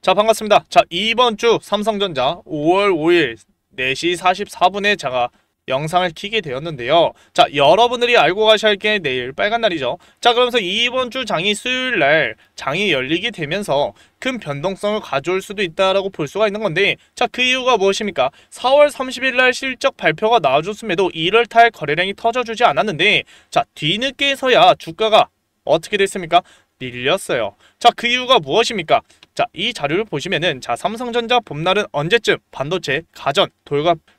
자, 반갑습니다. 자, 이번 주 삼성전자 5월 5일 4시 44분에 제가 영상을 켜게 되었는데요. 자, 여러분들이 알고 가셔야 할 게 내일 빨간 날이죠. 자, 그러면서 이번 주 장이 수요일날 장이 열리게 되면서 큰 변동성을 가져올 수도 있다라고 볼 수가 있는 건데, 자, 그 이유가 무엇입니까? 4월 30일날 실적 발표가 나와줬음에도 1월달 거래량이 터져주지 않았는데, 자, 뒤늦게서야 주가가 어떻게 됐습니까? 밀렸어요. 자, 그 이유가 무엇입니까? 자, 이 자료를 보시면은, 자, 삼성전자 봄날은 언제쯤 반도체, 가전,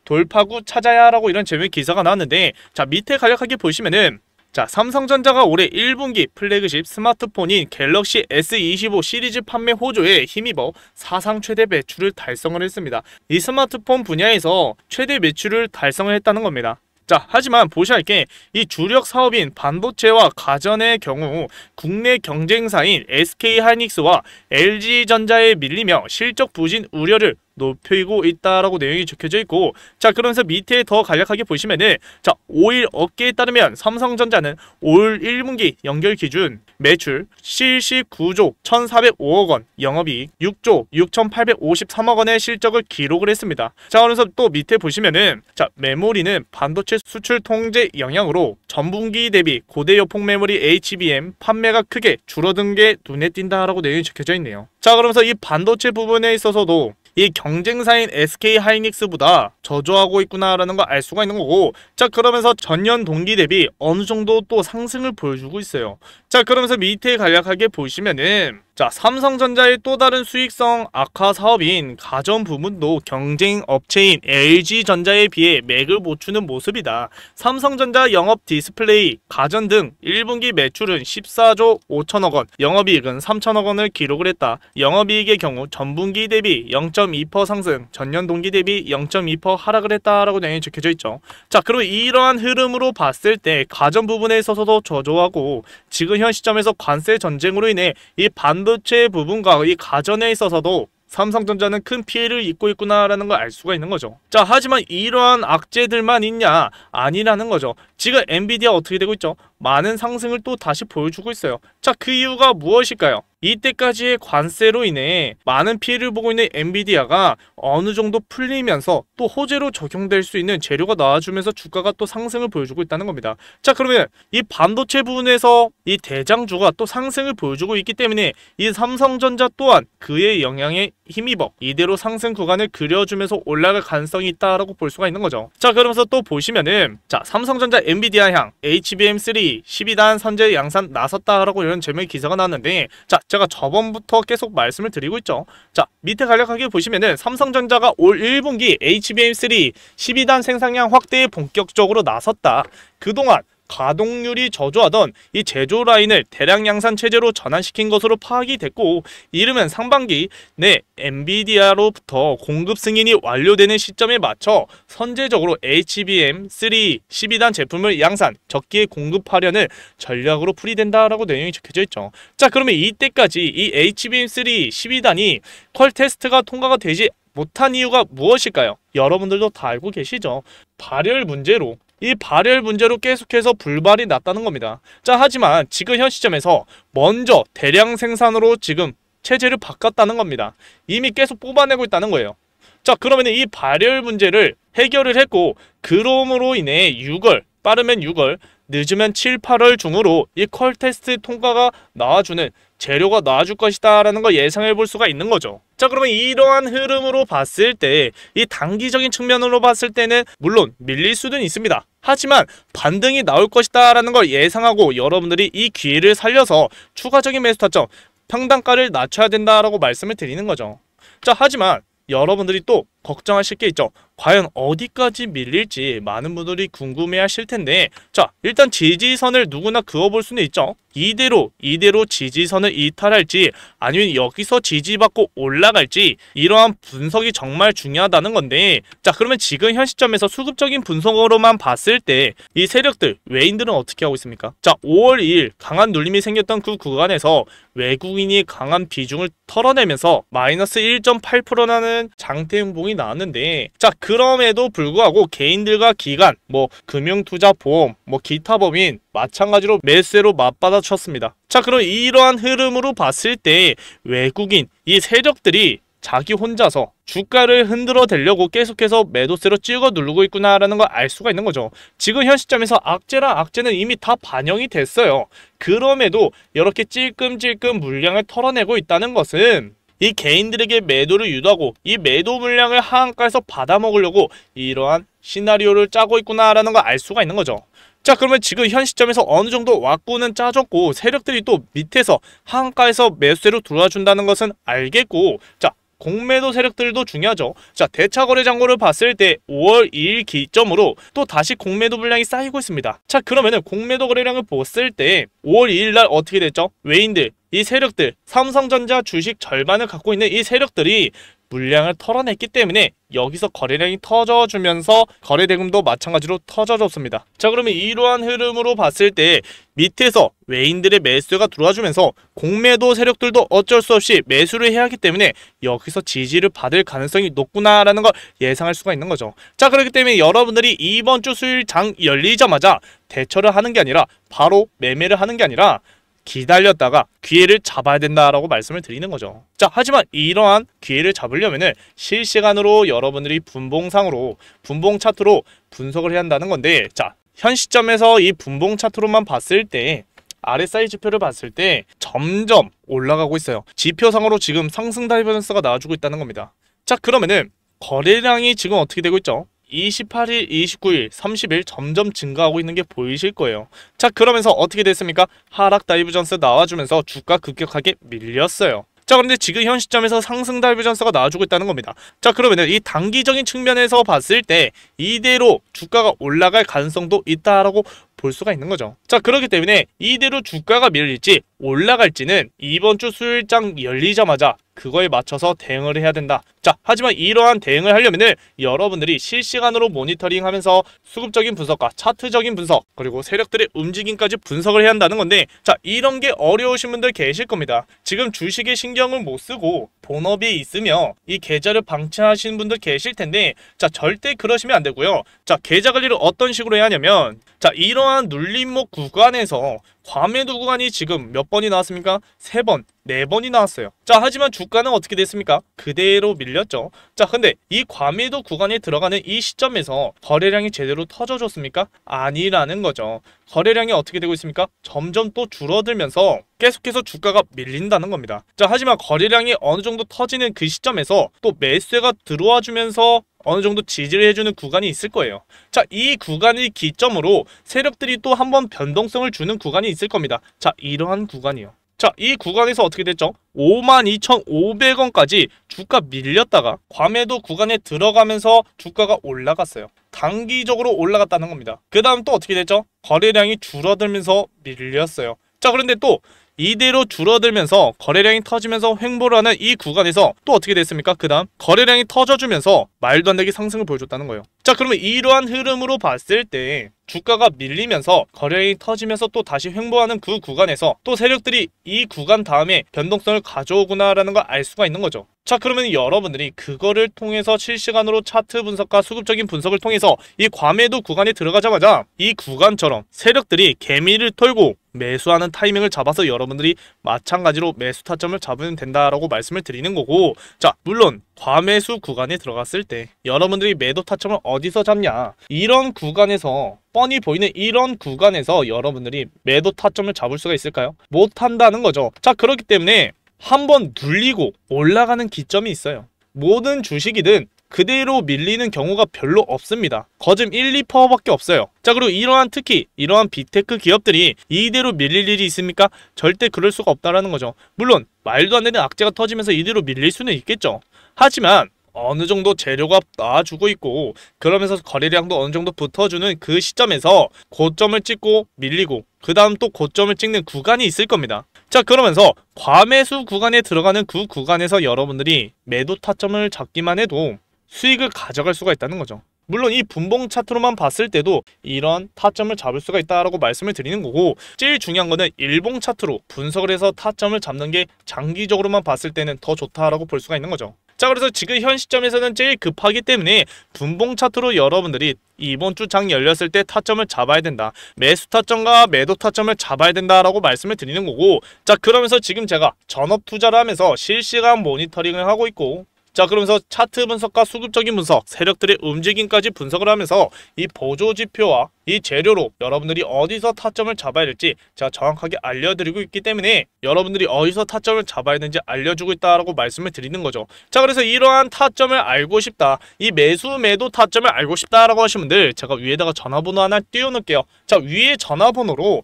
돌파구 찾아야 라고 이런 제목의 기사가 나왔는데, 자, 밑에 간략하게 보시면은, 자, 삼성전자가 올해 1분기 플래그십 스마트폰인 갤럭시 S25 시리즈 판매 호조에 힘입어 사상 최대 매출을 달성을 했습니다. 이 스마트폰 분야에서 최대 매출을 달성을 했다는 겁니다. 자, 하지만 보셔야 할 게 이 주력 사업인 반도체와 가전의 경우 국내 경쟁사인 SK하이닉스와 LG전자에 밀리며 실적 부진 우려를 높이고 있다라고 내용이 적혀져 있고, 자, 그러면서 밑에 더 간략하게 보시면은, 자, 5일 업계에 따르면 삼성전자는 올 1분기 연결 기준 매출 79조 1,405억 원, 영업이익 6조 6,853억 원의 실적을 기록을 했습니다. 자, 그래서 또 밑에 보시면은, 자, 메모리는 반도체 수출 통제 영향으로 전분기 대비 고대여폭 메모리 HBM 판매가 크게 줄어든 게 눈에 띈다라고 내용이 적혀져 있네요. 자, 그러면서 이 반도체 부분에 있어서도 이 경쟁사인 SK하이닉스보다 저조하고 있구나라는 걸 알 수가 있는 거고, 자, 그러면서 전년 동기 대비 어느 정도 또 상승을 보여주고 있어요. 자, 그러면서 밑에 간략하게 보시면은, 자, 삼성전자의 또 다른 수익성 악화 사업인 가전 부문도 경쟁 업체인 LG전자에 비해 맥을 못 추는 모습이다. 삼성전자 영업 디스플레이, 가전 등 1분기 매출은 14조 5천억 원, 영업이익은 3천억 원을 기록을 했다. 영업이익의 경우 전분기 대비 0.2% 상승, 전년 동기 대비 0.2% 하락을 했다라고 내용이 적혀져 있죠. 자, 그리고 이러한 흐름으로 봤을 때 가전 부분에 있어서도 저조하고, 지금 현 시점에서 관세 전쟁으로 인해 이 반도체 부분과 이 가전에 있어서도 삼성전자는 큰 피해를 입고 있구나라는 걸 알 수가 있는 거죠. 자, 하지만 이러한 악재들만 있냐? 아니라는 거죠. 지금 엔비디아 어떻게 되고 있죠? 많은 상승을 또 다시 보여주고 있어요. 자, 그 이유가 무엇일까요? 이때까지의 관세로 인해 많은 피해를 보고 있는 엔비디아가 어느 정도 풀리면서 또 호재로 적용될 수 있는 재료가 나와주면서 주가가 또 상승을 보여주고 있다는 겁니다. 자, 그러면 이 반도체 부분에서 이 대장주가 또 상승을 보여주고 있기 때문에 이 삼성전자 또한 그의 영향에 힘입어 이대로 상승 구간을 그려주면서 올라갈 가능성이 있다라고 볼 수가 있는 거죠. 자, 그러면서 또 보시면은, 자, 삼성전자 엔비디아 향 HBM3 12단 선제 양산 나섰다라고 이런 제목의 기사가 나왔는데, 자, 제가 저번부터 계속 말씀을 드리고 있죠. 자, 밑에 간략하게 보시면은 삼성전자가 올 1분기 HBM3 12단 생산량 확대에 본격적으로 나섰다. 그동안 가동률이 저조하던 이 제조 라인을 대량 양산 체제로 전환시킨 것으로 파악이 됐고, 이르면 상반기 내 엔비디아로부터 공급 승인이 완료되는 시점에 맞춰 선제적으로 HBM3 12단 제품을 양산, 적기에 공급하려는 전략으로 풀이된다라고 내용이 적혀져 있죠. 자, 그러면 이때까지 이 HBM3 12단이 퀄 테스트가 통과가 되지 못한 이유가 무엇일까요? 여러분들도 다 알고 계시죠. 발열 문제로 계속해서 불발이 났다는 겁니다. 자, 하지만 지금 현 시점에서 먼저 대량 생산으로 지금 체제를 바꿨다는 겁니다. 이미 계속 뽑아내고 있다는 거예요. 자, 그러면 이 발열 문제를 해결을 했고, 그럼으로 인해 6월, 빠르면 6월, 늦으면 7, 8월 중으로 이 퀄 테스트 통과가 나와주는 재료가 나와줄 것이다 라는 걸 예상해 볼 수가 있는 거죠. 자, 그러면 이러한 흐름으로 봤을 때 이 단기적인 측면으로 봤을 때는 물론 밀릴 수는 있습니다. 하지만 반등이 나올 것이다 라는 걸 예상하고 여러분들이 이 기회를 살려서 추가적인 매수 타점, 평단가를 낮춰야 된다라고 말씀을 드리는 거죠. 자, 하지만 여러분들이 또 걱정하실 게 있죠. 과연 어디까지 밀릴지 많은 분들이 궁금해하실 텐데, 자, 일단 지지선을 누구나 그어볼 수는 있죠. 이대로 지지선을 이탈할지 아니면 여기서 지지받고 올라갈지, 이러한 분석이 정말 중요하다는 건데, 자, 그러면 지금 현 시점에서 수급적인 분석으로만 봤을 때 이 세력들, 외인들은 어떻게 하고 있습니까? 자, 5월 2일 강한 눌림이 생겼던 그 구간에서 외국인이 강한 비중을 털어내면서 마이너스 1.8%라는 장대 행봉이 내용이 나왔는데, 자 그럼에도 불구하고 개인들과 기관, 뭐 금융투자보험, 뭐 기타 법인 마찬가지로 매수세로 맞받아쳤습니다. 자 그럼 이러한 흐름으로 봤을 때 외국인 이 세력들이 자기 혼자서 주가를 흔들어 대려고 계속해서 매도세로 찍어 누르고 있구나라는 걸 알 수가 있는 거죠. 지금 현 시점에서 악재랑 악재는 이미 다 반영이 됐어요. 그럼에도 이렇게 찔끔찔끔 물량을 털어내고 있다는 것은 이 개인들에게 매도를 유도하고 이 매도 물량을 하한가에서 받아먹으려고 이러한 시나리오를 짜고 있구나라는 걸 알 수가 있는 거죠. 자 그러면 지금 현 시점에서 어느 정도 왁구는 짜졌고 세력들이 또 밑에서 하한가에서 매수세로 들어와준다는 것은 알겠고, 자 공매도 세력들도 중요하죠. 자 대차거래 잔고를 봤을 때 5월 2일 기점으로 또 다시 공매도 물량이 쌓이고 있습니다. 자 그러면은 공매도 거래량을 봤을 때 5월 2일 날 어떻게 됐죠? 외인들, 이 세력들, 삼성전자 주식 절반을 갖고 있는 이 세력들이 물량을 털어냈기 때문에 여기서 거래량이 터져주면서 거래대금도 마찬가지로 터져줬습니다. 자 그러면 이러한 흐름으로 봤을 때 밑에서 외인들의 매수가 들어와주면서 공매도 세력들도 어쩔 수 없이 매수를 해야 하기 때문에 여기서 지지를 받을 가능성이 높구나라는 걸 예상할 수가 있는 거죠. 자 그렇기 때문에 여러분들이 이번 주 수요일 장 열리자마자 대처를 하는 게 아니라 바로 매매를 하는 게 아니라 기다렸다가 기회를 잡아야 된다라고 말씀을 드리는 거죠. 자 하지만 이러한 기회를 잡으려면은 실시간으로 여러분들이 분봉상으로 분봉 차트로 분석을 해야 한다는 건데, 자 현 시점에서 이 분봉 차트로만 봤을 때 RSI 지표를 봤을 때 점점 올라가고 있어요. 지표상으로 지금 상승 다이버전스가 나와주고 있다는 겁니다. 자 그러면은 거래량이 지금 어떻게 되고 있죠? 28일, 29일, 30일 점점 증가하고 있는 게 보이실 거예요. 자 그러면서 어떻게 됐습니까? 하락 다이버전스 나와주면서 주가 급격하게 밀렸어요. 자 그런데 지금 현 시점에서 상승 다이버전스가 나와주고 있다는 겁니다. 자 그러면은 이 단기적인 측면에서 봤을 때 이대로 주가가 올라갈 가능성도 있다라고 볼 수가 있는 거죠. 자 그렇기 때문에 이대로 주가가 밀릴지 올라갈지는 이번 주 수요일장 열리자마자 그거에 맞춰서 대응을 해야 된다. 자 하지만 이러한 대응을 하려면은 여러분들이 실시간으로 모니터링하면서 수급적인 분석과 차트적인 분석 그리고 세력들의 움직임까지 분석을 해야 한다는 건데, 자 이런 게 어려우신 분들 계실 겁니다. 지금 주식에 신경을 못 쓰고 본업이 있으며 이 계좌를 방치하시는 분들 계실 텐데, 자 절대 그러시면 안 되고요. 자 계좌 관리를 어떤 식으로 해야 하냐면, 자 이러한 눌림목 구간에서 과매도 구간이 지금 몇 번이 나왔습니까? 3번, 4번이 나왔어요. 자 하지만 주가는 어떻게 됐습니까? 그대로 밀렸죠. 자 근데 이 과매도 구간에 들어가는 이 시점에서 거래량이 제대로 터져줬습니까? 아니라는 거죠. 거래량이 어떻게 되고 있습니까? 점점 또 줄어들면서 계속해서 주가가 밀린다는 겁니다. 자 하지만 거래량이 어느 정도 터지는 그 시점에서 또 매수세가 들어와 주면서 어느 정도 지지를 해주는 구간이 있을 거예요. 자, 이 구간을 기점으로 세력들이 또 한번 변동성을 주는 구간이 있을 겁니다. 자, 이러한 구간이요. 자, 이 구간에서 어떻게 됐죠? 52,500원까지 주가 밀렸다가 과매도 구간에 들어가면서 주가가 올라갔어요. 단기적으로 올라갔다는 겁니다. 그 다음 또 어떻게 됐죠? 거래량이 줄어들면서 밀렸어요. 자, 그런데 또 이대로 줄어들면서 거래량이 터지면서 횡보를 하는 이 구간에서 또 어떻게 됐습니까? 그 다음 거래량이 터져주면서 말도 안 되게 상승을 보여줬다는 거예요. 자 그러면 이러한 흐름으로 봤을 때 주가가 밀리면서 거래량이 터지면서 또 다시 횡보하는 그 구간에서 또 세력들이 이 구간 다음에 변동성을 가져오구나라는 걸 알 수가 있는 거죠. 자 그러면 여러분들이 그거를 통해서 실시간으로 차트 분석과 수급적인 분석을 통해서 이 과매도 구간에 들어가자마자 이 구간처럼 세력들이 개미를 털고 매수하는 타이밍을 잡아서 여러분들이 마찬가지로 매수 타점을 잡으면 된다라고 말씀을 드리는 거고, 자 물론 과매수 구간에 들어갔을 때 여러분들이 매도 타점을 어디서 잡냐, 이런 구간에서 뻔히 보이는 이런 구간에서 여러분들이 매도 타점을 잡을 수가 있을까요? 못한다는 거죠. 자 그렇기 때문에 한번 눌리고 올라가는 기점이 있어요. 모든 주식이든 그대로 밀리는 경우가 별로 없습니다. 거즘 1, 2%밖에 없어요. 자 그리고 특히 이러한 빅테크 기업들이 이대로 밀릴 일이 있습니까? 절대 그럴 수가 없다라는 거죠. 물론 말도 안 되는 악재가 터지면서 이대로 밀릴 수는 있겠죠. 하지만 어느 정도 재료가 나와주고 있고 그러면서 거래량도 어느 정도 붙어주는 그 시점에서 고점을 찍고 밀리고 그 다음 또 고점을 찍는 구간이 있을 겁니다. 자 그러면서 과매수 구간에 들어가는 그 구간에서 여러분들이 매도 타점을 잡기만 해도 수익을 가져갈 수가 있다는 거죠. 물론 이 분봉 차트로만 봤을 때도 이런 타점을 잡을 수가 있다라고 말씀을 드리는 거고, 제일 중요한 거는 일봉 차트로 분석을 해서 타점을 잡는 게 장기적으로만 봤을 때는 더 좋다라고 볼 수가 있는 거죠. 자, 그래서 지금 현 시점에서는 제일 급하기 때문에 분봉 차트로 여러분들이 이번 주 장 열렸을 때 타점을 잡아야 된다. 매수 타점과 매도 타점을 잡아야 된다라고 말씀을 드리는 거고, 자, 그러면서 지금 제가 전업 투자를 하면서 실시간 모니터링을 하고 있고, 자, 그러면서 차트 분석과 수급적인 분석, 세력들의 움직임까지 분석을 하면서 이 보조 지표와 이 재료로 여러분들이 어디서 타점을 잡아야 될지 제가 정확하게 알려드리고 있기 때문에 여러분들이 어디서 타점을 잡아야 되는지 알려주고 있다라고 말씀을 드리는 거죠. 자, 그래서 이러한 타점을 알고 싶다, 이 매수 매도 타점을 알고 싶다라고 하신 분들, 제가 위에다가 전화번호 하나 띄워놓을게요. 자, 위에 전화번호로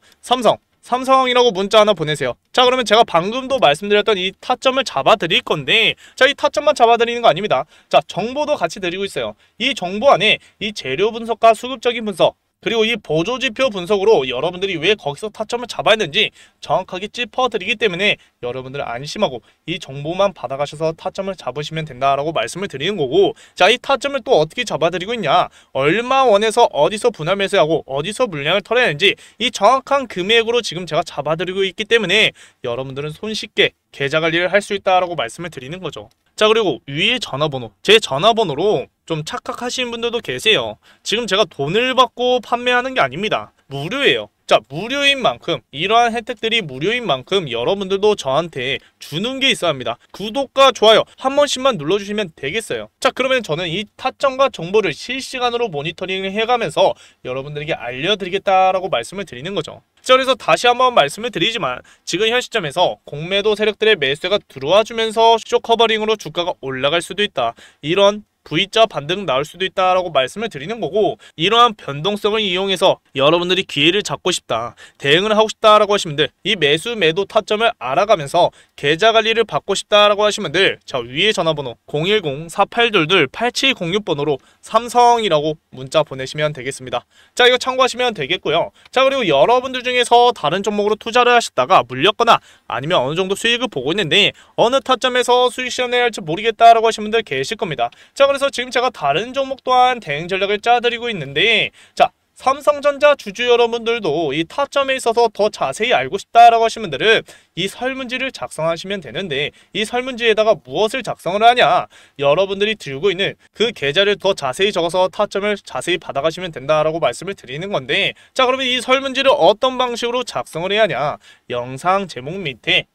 삼성이라고 문자 하나 보내세요. 자, 그러면 제가 방금도 말씀드렸던 이 타점을 잡아드릴 건데, 자, 이 타점만 잡아드리는 거 아닙니다. 자, 정보도 같이 드리고 있어요. 이 정보 안에 이 재료 분석과 수급적인 분석, 그리고 이 보조지표 분석으로 여러분들이 왜 거기서 타점을 잡아야 되는지 정확하게 짚어드리기 때문에 여러분들 안심하고 이 정보만 받아가셔서 타점을 잡으시면 된다라고 말씀을 드리는 거고, 자, 이 타점을 또 어떻게 잡아드리고 있냐, 얼마 원에서 어디서 분할 매수하고 어디서 물량을 털어야 하는지 이 정확한 금액으로 지금 제가 잡아드리고 있기 때문에 여러분들은 손쉽게 계좌 관리를 할 수 있다라고 말씀을 드리는 거죠. 자, 그리고 위에 전화번호, 제 전화번호로 좀 착각하시는 분들도 계세요. 지금 제가 돈을 받고 판매하는 게 아닙니다. 무료예요. 자, 무료인 만큼, 이러한 혜택들이 무료인 만큼 여러분들도 저한테 주는 게 있어야 합니다. 구독과 좋아요 한 번씩만 눌러주시면 되겠어요. 자, 그러면 저는 이 타점과 정보를 실시간으로 모니터링을 해가면서 여러분들에게 알려드리겠다라고 말씀을 드리는 거죠. 자, 그래서 다시 한번 말씀을 드리지만 지금 현 시점에서 공매도 세력들의 매수가 들어와주면서 쇼 커버링으로 주가가 올라갈 수도 있다, 이런 V자 반등 나올 수도 있다라고 말씀을 드리는 거고, 이러한 변동성을 이용해서 여러분들이 기회를 잡고 싶다, 대응을 하고 싶다라고 하시면 들, 이 매수 매도 타점을 알아가면서 계좌 관리를 받고 싶다라고 하시면 들, 자, 위에 전화번호 010-4822-8706번호로 삼성이라고 문자 보내시면 되겠습니다. 자, 이거 참고하시면 되겠고요. 자, 그리고 여러분들 중에서 다른 종목으로 투자를 하셨다가 물렸거나 아니면 어느 정도 수익을 보고 있는데 어느 타점에서 수익 실현해야 할지 모르겠다라고 하시는 분들 계실 겁니다. 자, 그래서 지금 제가 다른 종목 또한 대응 전략을 짜드리고 있는데, 자, 삼성전자 주주 여러분들도 이 타점에 있어서 더 자세히 알고 싶다라고 하시는 분들은 이 설문지를 작성하시면 되는데, 이 설문지에다가 무엇을 작성을 하냐, 여러분들이 들고 있는 그 계좌를 더 자세히 적어서 타점을 자세히 받아가시면 된다라고 말씀을 드리는 건데, 자, 그러면 이 설문지를 어떤 방식으로 작성을 해야 하냐, 영상 제목 밑에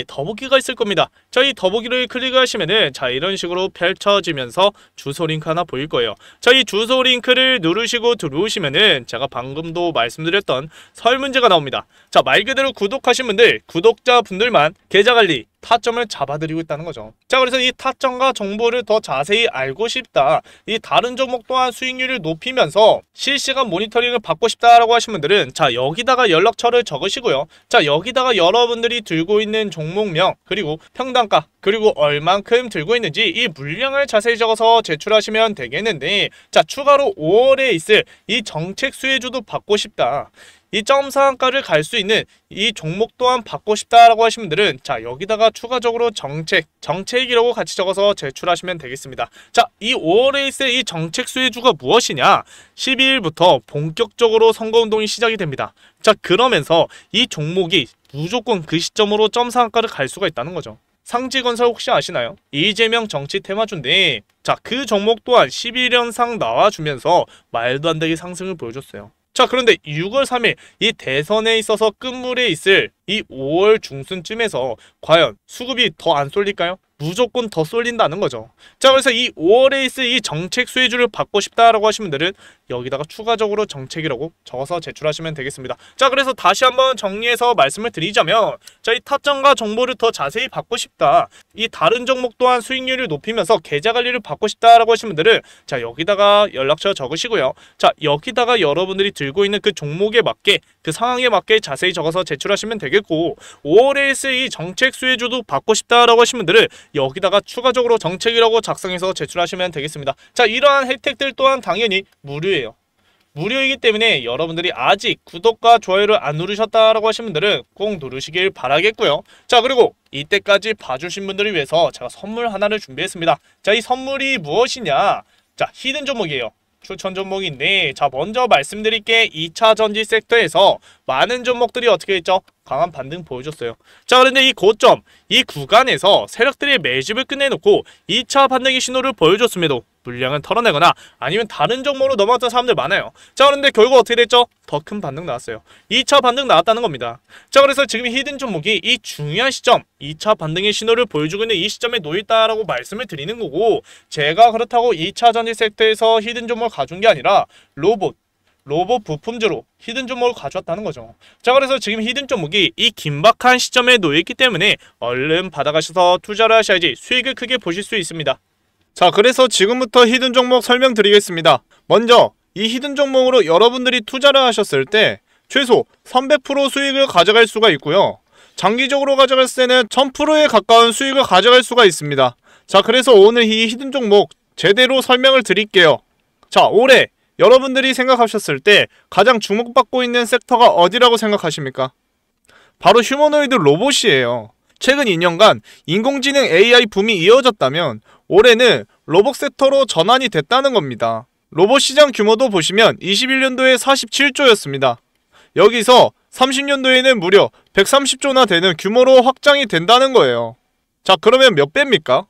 더보기가 있을 겁니다. 자, 이 더보기를 클릭하시면은 자, 이런 식으로 펼쳐지면서 주소 링크 하나 보일 거예요. 자, 이 주소 링크를 누르시고 들어오시면은 제가 방금도 말씀드렸던 설문지가 나옵니다. 자, 말 그대로 구독하신 분들, 구독자분들만 계좌 관리 타점을 잡아드리고 있다는 거죠. 자, 그래서 이 타점과 정보를 더 자세히 알고 싶다, 이 다른 종목 또한 수익률을 높이면서 실시간 모니터링을 받고 싶다라고 하신 분들은 자, 여기다가 연락처를 적으시고요. 자, 여기다가 여러분들이 들고 있는 종목명, 그리고 평단가, 그리고 얼만큼 들고 있는지 이 물량을 자세히 적어서 제출하시면 되겠는데, 자, 추가로 5월에 있을 이 정책 수혜주도 받고 싶다, 이 점상가를 갈 수 있는 이 종목 또한 받고 싶다라고 하시는 분들은 자, 여기다가 추가적으로 정책이라고 같이 적어서 제출하시면 되겠습니다. 자, 이 5월에 있을 이 정책 수혜주가 무엇이냐, 12일부터 본격적으로 선거운동이 시작이 됩니다. 자, 그러면서 이 종목이 무조건 그 시점으로 점상가를 갈 수가 있다는 거죠. 상지건설 혹시 아시나요? 이재명 정치 테마주인데, 자, 그 종목 또한 11연상 나와주면서 말도 안 되게 상승을 보여줬어요. 자, 그런데 6월 3일 이 대선에 있어서 끝물에 있을 이 5월 중순쯤에서 과연 수급이 더 안 쏠릴까요? 무조건 더 쏠린다는 거죠. 자, 그래서 이 5월에 있을 이 정책 수혜주를 받고 싶다라고 하시는 분들은 여기다가 추가적으로 정책이라고 적어서 제출하시면 되겠습니다. 자, 그래서 다시 한번 정리해서 말씀을 드리자면, 자, 이 타점과 정보를 더 자세히 받고 싶다, 이 다른 종목 또한 수익률을 높이면서 계좌 관리를 받고 싶다라고 하시는 분들은 자, 여기다가 연락처 적으시고요. 자, 여기다가 여러분들이 들고 있는 그 종목에 맞게, 그 상황에 맞게 자세히 적어서 제출하시면 되겠고, 5월에 있을 이 정책 수혜주도 받고 싶다라고 하시는 분들은 여기다가 추가적으로 정책이라고 작성해서 제출하시면 되겠습니다. 자, 이러한 혜택들 또한 당연히 무료예요. 무료이기 때문에 여러분들이 아직 구독과 좋아요를 안 누르셨다라고 하신 분들은 꼭 누르시길 바라겠고요. 자, 그리고 이때까지 봐주신 분들을 위해서 제가 선물 하나를 준비했습니다. 자, 이 선물이 무엇이냐, 자, 히든 종목이에요. 추천 종목인데, 자 먼저 말씀드릴게 2차 전지 섹터에서 많은 종목들이 어떻게 했죠? 강한 반등 보여줬어요. 자 그런데 이 고점, 이 구간에서 세력들이 매집을 끝내놓고 2차 반등의 신호를 보여줬음에도 물량은 털어내거나 아니면 다른 종목으로 넘어갔던 사람들 많아요. 자 그런데 결국 어떻게 됐죠? 더 큰 반등 나왔어요. 2차 반등 나왔다는 겁니다. 자 그래서 지금 히든 종목이 이 중요한 시점, 2차 반등의 신호를 보여주고 있는 이 시점에 놓여있다라고 말씀을 드리는 거고, 제가 그렇다고 2차 전지 섹터에서 히든 종목을 가져온 게 아니라 로봇 부품주로 히든 종목을 가져왔다는 거죠. 자 그래서 지금 히든 종목이 이 긴박한 시점에 놓여있기 때문에 얼른 받아가셔서 투자를 하셔야지 수익을 크게 보실 수 있습니다. 자 그래서 지금부터 히든 종목 설명드리겠습니다. 먼저 이 히든 종목으로 여러분들이 투자를 하셨을 때 최소 300% 수익을 가져갈 수가 있고요. 장기적으로 가져갔을 때는 1000%에 가까운 수익을 가져갈 수가 있습니다. 자 그래서 오늘 이 히든 종목 제대로 설명을 드릴게요. 자 올해 여러분들이 생각하셨을 때 가장 주목받고 있는 섹터가 어디라고 생각하십니까? 바로 휴머노이드 로봇이에요. 최근 2년간 인공지능 AI 붐이 이어졌다면 올해는 로봇 섹터로 전환이 됐다는 겁니다. 로봇 시장 규모도 보시면 21년도에 47조였습니다. 여기서 30년도에는 무려 130조나 되는 규모로 확장이 된다는 거예요. 자 그러면 몇 배입니까?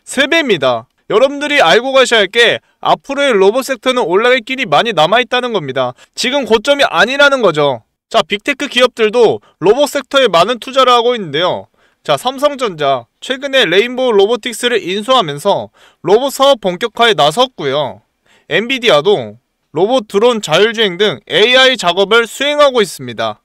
3배입니다. 여러분들이 알고 가셔야 할 게 앞으로의 로봇 섹터는 올라갈 길이 많이 남아있다는 겁니다. 지금 고점이 아니라는 거죠. 자 빅테크 기업들도 로봇 섹터에 많은 투자를 하고 있는데요. 자 삼성전자 최근에 레인보우 로보틱스를 인수하면서 로봇 사업 본격화에 나섰고요. 엔비디아도 로봇 드론 자율주행 등 AI 작업을 수행하고 있습니다.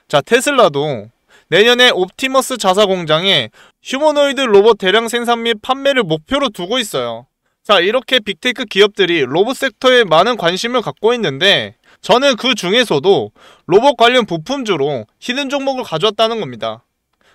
자 테슬라도 내년에 옵티머스 자사 공장에 휴머노이드 로봇 대량 생산 및 판매를 목표로 두고 있어요. 자 이렇게 빅테크 기업들이 로봇 섹터에 많은 관심을 갖고 있는데 저는 그 중에서도 로봇 관련 부품주로 히든 종목을 가져왔다는 겁니다.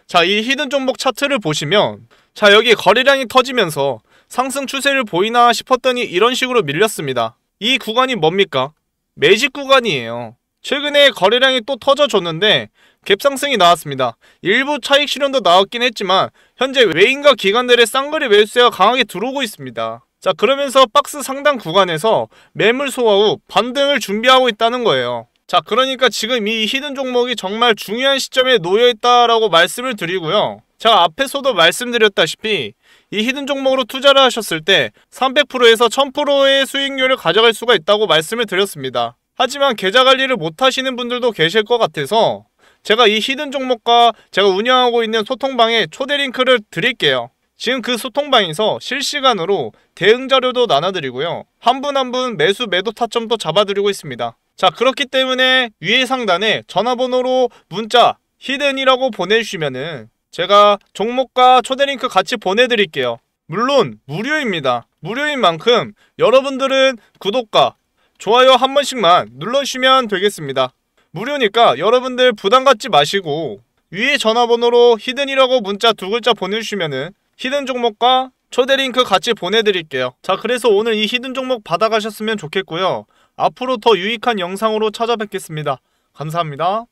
자 이 히든 종목 차트를 보시면 자 여기 거래량이 터지면서 상승 추세를 보이나 싶었더니 이런 식으로 밀렸습니다. 이 구간이 뭡니까? 매집 구간이에요. 최근에 거래량이 또 터져줬는데 갭상승이 나왔습니다. 일부 차익 실현도 나왔긴 했지만 현재 외인과 기관들의 쌍거리 매수세가 강하게 들어오고 있습니다. 자 그러면서 박스 상단 구간에서 매물 소화 후 반등을 준비하고 있다는 거예요. 자 그러니까 지금 이 히든 종목이 정말 중요한 시점에 놓여있다라고 말씀을 드리고요. 제가 앞에서도 말씀드렸다시피 이 히든 종목으로 투자를 하셨을 때 300%에서 1000%의 수익률을 가져갈 수가 있다고 말씀을 드렸습니다. 하지만 계좌 관리를 못하시는 분들도 계실 것 같아서 제가 이 히든 종목과 제가 운영하고 있는 소통방에 초대 링크를 드릴게요. 지금 그 소통방에서 실시간으로 대응 자료도 나눠드리고요. 한 분 한 분 매수 매도 타점도 잡아드리고 있습니다. 자 그렇기 때문에 위에 상단에 전화번호로 문자 히든이라고 보내주시면은 제가 종목과 초대 링크 같이 보내드릴게요. 물론 무료입니다. 무료인 만큼 여러분들은 구독과 좋아요 한 번씩만 눌러주시면 되겠습니다. 무료니까 여러분들 부담 갖지 마시고 위에 전화번호로 히든이라고 문자 2글자 보내주시면은 히든 종목과 초대 링크 같이 보내드릴게요. 자 그래서 오늘 이 히든 종목 받아가셨으면 좋겠고요. 앞으로 더 유익한 영상으로 찾아뵙겠습니다. 감사합니다.